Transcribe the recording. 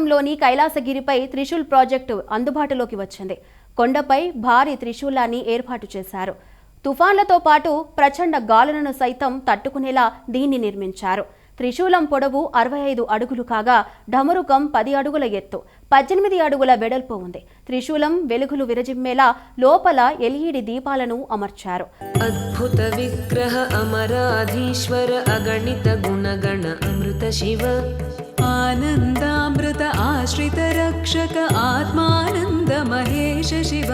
దేవస్థానంలోని కైలాసగిరిపై Trishul project అందుబాటులోకి వచ్చింది. కొండపై భారీ త్రిశూలాన్ని ఏర్పాటు చేశారు. తుఫాన్లతో పాటు ప్రచండ గాలులను సైతం తట్టుకునేలా దీన్ని నిర్మించారు. త్రిశూలం పొడవు 65 అడుగులు కాగా ఢమరుకం 10 అడుగుల ఎత్తు, 18 అడుగుల వెడల్పు ఉంది. త్రిశూలం వెలుగులు విరజిమ్మేలా లోపల ఎల్ఈడి దీపాలను అమర్చారు. అద్భుత విగ్రహ అమరాధీశ్వర అగణిత గుణగణ అమృత శివ ఆనందామృత ఆశ్రిత రక్షక ఆత్మానంద మహేశ శివ.